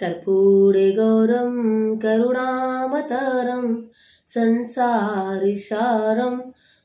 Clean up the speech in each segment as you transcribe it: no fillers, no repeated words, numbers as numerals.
कर्पूरगौरं करुणावतारं संसारसारं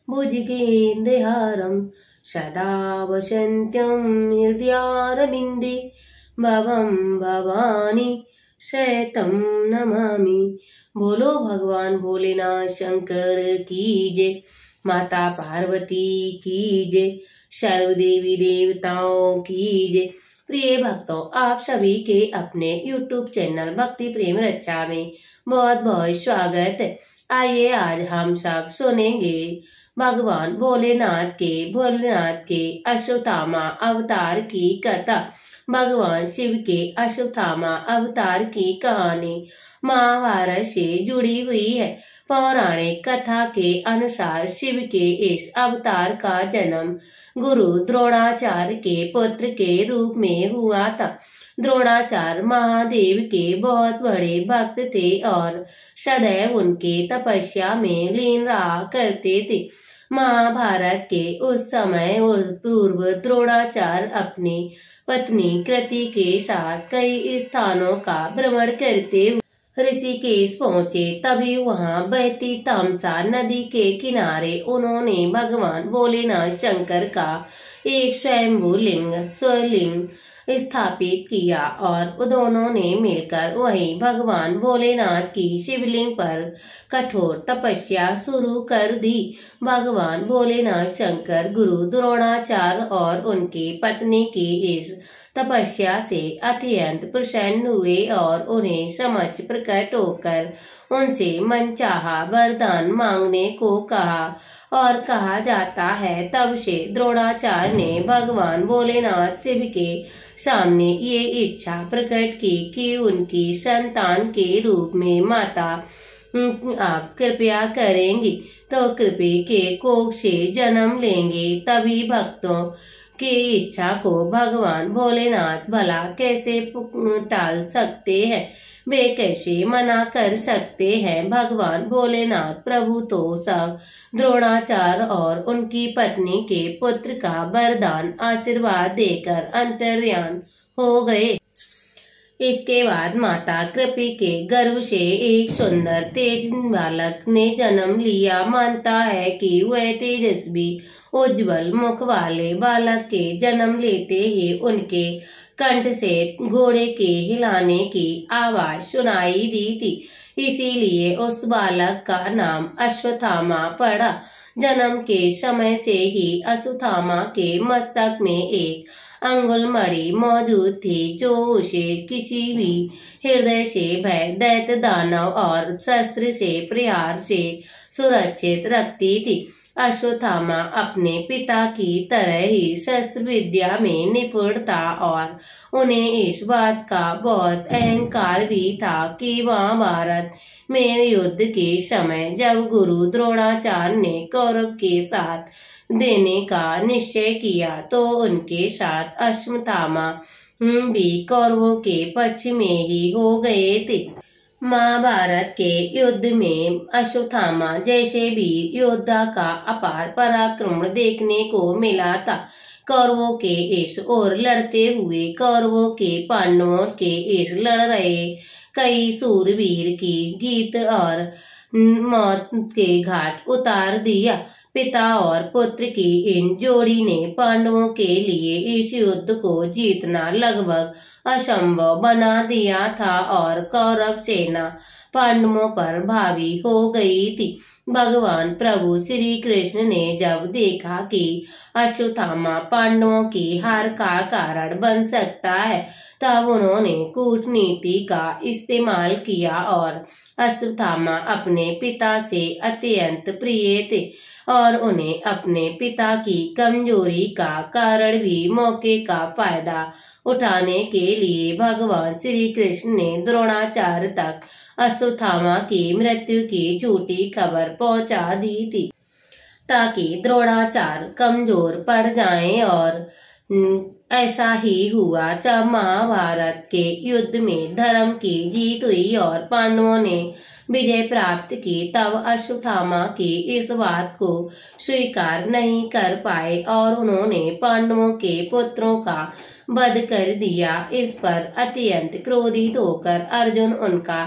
भुजगेन्द्रहारं सदा वसन्त्यं हृदयारविन्दे भवं भवानी शयतं नमामि। बोलो भगवान भोलेनाथ शंकर की जय, माता पार्वती की जय, सर्व देवी देवताओं की जय। प्रिय भक्तों, आप सभी के अपने YouTube चैनल भक्ति प्रेम रक्षा में बहुत बहुत स्वागत है। आइए आज हम सब सुनेंगे भगवान भोलेनाथ के अश्वत्थामा अवतार की कथा। भगवान शिव के अश्वत्थामा अवतार की कहानी महाभारत से जुड़ी हुई है। पौराणिक कथा के अनुसार शिव के इस अवतार का जन्म गुरु द्रोणाचार्य के पुत्र के रूप में हुआ था। द्रोणाचार्य महादेव के बहुत बड़े भक्त थे और सदैव उनके तपस्या में लीन रहा करते थे। महाभारत के उस समय पूर्व द्रोणाचार्य अपनी पत्नी कृति के साथ कई स्थानों का भ्रमण करते ऋषिकेश पहुंचे। तभी वहां बहती तामसा नदी के किनारे उन्होंने भगवान भोलेनाथ शंकर का एक स्वयंभू स्वलिंग स्थापित किया और दोनों ने मिलकर वहीं भगवान भोलेनाथ की शिवलिंग पर कठोर तपस्या शुरू कर दी। भगवान भोलेनाथ शंकर गुरु द्रोणाचार्य और उनकी पत्नी की इस तपस्या से अत्यंत प्रसन्न हुए और उन्हें समक्ष प्रकट होकर उनसे मनचाहा वरदान मांगने को कहा। और कहा जाता है तब से द्रोणाचार्य ने भगवान भोलेनाथ शिव के सामने ये इच्छा प्रकट की कि उनकी संतान के रूप में माता आप कृपया करेंगी तो कृपा के कोख से जन्म लेंगे। तभी भक्तों की इच्छा को भगवान भोलेनाथ भला कैसे टाल सकते हैं, वे कैसे मना कर सकते हैं। भगवान भोलेनाथ प्रभु तो सब द्रोणाचार्य और उनकी पत्नी के पुत्र का वरदान आशीर्वाद देकर अंतर्यान हो गए। इसके बाद माता कृपि के गर्भ से एक सुंदर तेज बालक ने जन्म लिया। मानता है कि वह तेजस्वी उज्जवल मुख वाले बालक के जन्म लेते ही उनके कंठ से घोड़े के हिलाने की आवाज सुनाई दी थी, इसीलिए उस बालक का नाम अश्वत्थामा पड़ा। जन्म के समय से ही अश्वत्थामा के मस्तक में एक अंगुलमणि मौजूद थी जो उसे किसी भी हृदय से भय दैत्य दानव और शस्त्र से प्रहार से सुरक्षित रखती थी। अश्वत्थामा अपने पिता की तरह ही शस्त्र विद्या में निपुण था और उन्हें इस बात का बहुत अहंकार भी था कि महाभारत में युद्ध के समय जब गुरु द्रोणाचार्य ने कौरव के साथ देने का निश्चय किया तो उनके साथ अश्वत्थामा भी कौरवों के पक्ष में ही हो गए थे। महाभारत के युद्ध में अश्वत्थामा जैसे भी योद्धा का अपार पराक्रम देखने को मिला था। कौरवों के इस ओर लड़ते हुए कौरवों के पांडवों के इस लड़ रहे कई सूरवीर की गीत और मौत के घाट उतार दिया। पिता और पुत्र की इन जोड़ी ने पांडवों के लिए इस युद्ध को जीतना लगभग असंभव बना दिया था और कौरव सेना पांडवों पर भावी हो गई थी। भगवान प्रभु श्री कृष्ण ने जब देखा कि अश्वत्थामा पांडवों की हार का कारण बन सकता है तब उन्होंने कूटनीति का इस्तेमाल किया और अश्वत्थामा अपने पिता से अत्यंत प्रिय थे और उन्हें अपने पिता की कमजोरी का कारण भी मौके का फायदा उठाने के लिए भगवान श्री कृष्ण ने द्रोणाचार्य तक अश्वत्थामा की मृत्यु की झूठी खबर पहुंचा दी थी ताकि द्रोणाचार्य कमजोर पड़ जाएं और ऐसा ही हुआ जब महाभारत के युद्ध में धर्म की जीत हुई और पांडवों ने विजय प्राप्त की। तब अश्वत्थामा की इस बात को स्वीकार नहीं कर पाए और उन्होंने पांडवों के पुत्रों का वध कर दिया। इस पर अत्यंत क्रोधित होकर अर्जुन उनका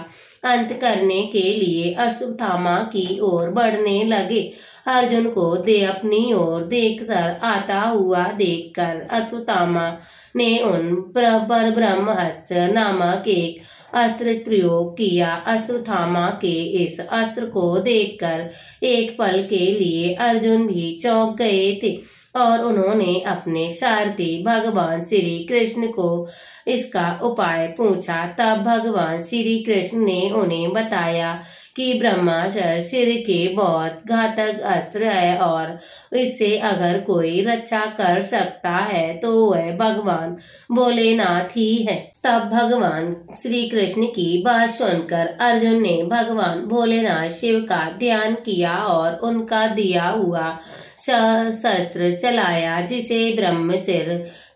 अंत करने के लिए अश्वत्थामा की ओर बढ़ने लगे। अर्जुन को अपनी ओर देखकर आता हुआ देखकर अश्वत्थामा ने उन पर ब्रह्मास्त्र नामक एक अस्त्र प्रयोग किया। अश्वत्थामा के इस अस्त्र को देखकर एक पल के लिए अर्जुन भी चौंक गए थे और उन्होंने अपने सारथी भगवान श्री कृष्ण को इसका उपाय पूछा। तब भगवान श्री कृष्ण ने उन्हें बताया कि ब्रह्मास्त्र सिर के बहुत घातक अस्त्र है और इससे अगर कोई रक्षा कर सकता है तो वह भगवान भोलेनाथ ही है। तब भगवान श्री कृष्ण की बात सुनकर अर्जुन ने भगवान भोलेनाथ शिव का ध्यान किया और उनका दिया हुआ शस्त्र चलाया, जिसे ब्रह्मसिर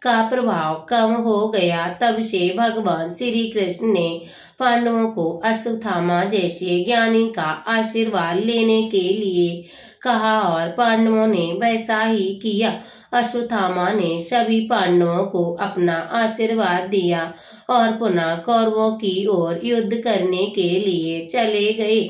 का प्रभाव कम हो गया। तब से भगवान श्री कृष्ण ने पांडवों को अश्वत्थामा जैसे ज्ञानी का आशीर्वाद लेने के लिए कहा और पांडवों ने वैसा ही किया। अश्वत्थामा ने सभी पांडवों को अपना आशीर्वाद दिया और पुनः कौरवों की ओर युद्ध करने के लिए चले गए।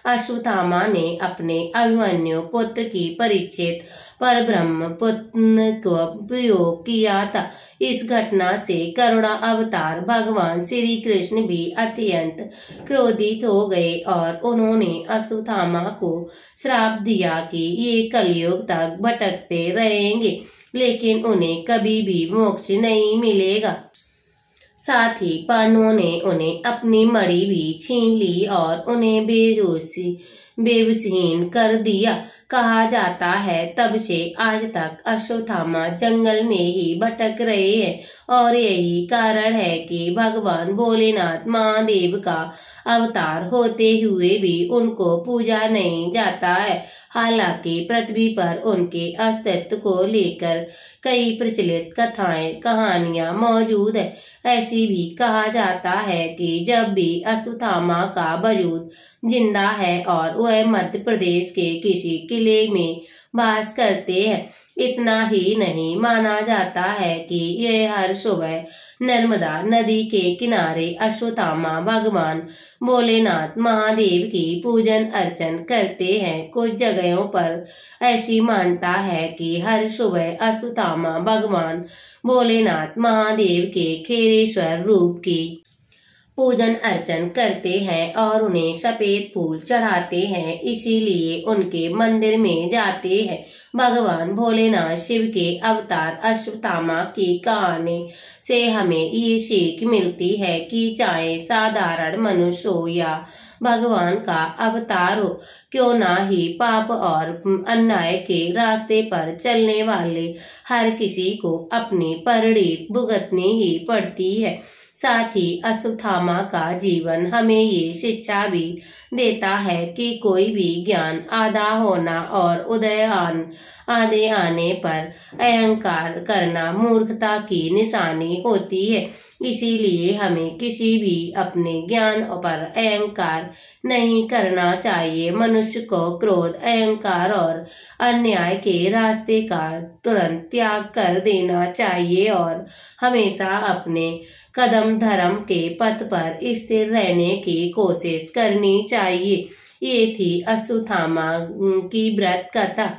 अश्वत्थामा ने अपने अभिमन्यु पुत्र की परीक्षित पर ब्रह्म पुत्र को प्रयोग किया था। इस घटना से करुणा अवतार भगवान श्री कृष्ण भी अत्यंत क्रोधित हो गए और उन्होंने अश्वत्थामा को श्राप दिया कि ये कलयुग तक भटकते रहेंगे, लेकिन उन्हें कभी भी मोक्ष नहीं मिलेगा। साथ ही पांडवों ने उन्हें अपनी मणि भी छीन ली और उन्हें बेबसहीन कर दिया। कहा जाता है तब से आज तक अश्वत्थामा जंगल में ही भटक रहे हैं और यही कारण है कि भगवान भोलेनाथ महादेव का अवतार होते हुए भी उनको पूजा नहीं जाता है। हालांकि पृथ्वी पर उनके अस्तित्व को लेकर कई प्रचलित कथाएं कहानियां मौजूद है। ऐसी भी कहा जाता है कि जब भी अश्वत्थामा का वजूद जिंदा है और वह मध्य प्रदेश के किसी किले में वास करते हैं। इतना ही नहीं, माना जाता है कि यह हर सुबह नर्मदा नदी के किनारे अश्वत्थामा भगवान भोलेनाथ महादेव की पूजन अर्चन करते हैं। कुछ जगहों पर ऐसी मान्यता है कि हर सुबह अश्वत्थामा भगवान भोलेनाथ महादेव के खेरेश्वर रूप की पूजन अर्चन करते हैं और उन्हें सफेद फूल चढ़ाते हैं, इसीलिए उनके मंदिर में जाते हैं। भगवान भोलेनाथ शिव के अवतार अश्वत्थामा की कहानी से हमें ये सीख मिलती है कि चाहे साधारण मनुष्य हो या भगवान का अवतार हो, क्यों ना ही पाप और अन्याय के रास्ते पर चलने वाले हर किसी को अपनी परिणति भुगतनी ही पड़ती है। साथ ही अश्वत्थामा का जीवन हमें ये शिक्षा भी देता है कि कोई भी ज्ञान आधा होना और उदयमान आधे आने पर अहंकार करना मूर्खता की निशानी होती है। इसीलिए हमें किसी भी अपने ज्ञान पर अहंकार नहीं करना चाहिए। मनुष्य को क्रोध, अहंकार और अन्याय के रास्ते का तुरंत त्याग कर देना चाहिए और हमेशा अपने कदम धर्म के पथ पर स्थिर रहने की कोशिश करनी चाहिए। ये थी अश्वत्थामा की व्रत कथा।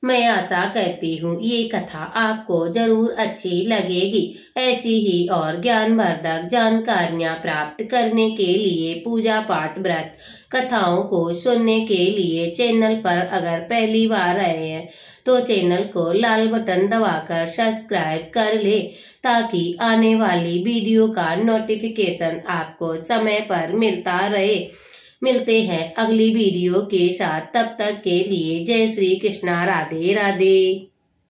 मैं आशा करती हूँ ये कथा आपको जरूर अच्छी लगेगी। ऐसी ही और ज्ञानवर्धक जानकारियाँ प्राप्त करने के लिए पूजा पाठ व्रत कथाओं को सुनने के लिए चैनल पर अगर पहली बार आए हैं तो चैनल को लाल बटन दबाकर सब्सक्राइब कर ले, ताकि आने वाली वीडियो का नोटिफिकेशन आपको समय पर मिलता रहे। मिलते हैं अगली वीडियो के साथ, तब तक के लिए जय श्री कृष्णा, राधे राधे।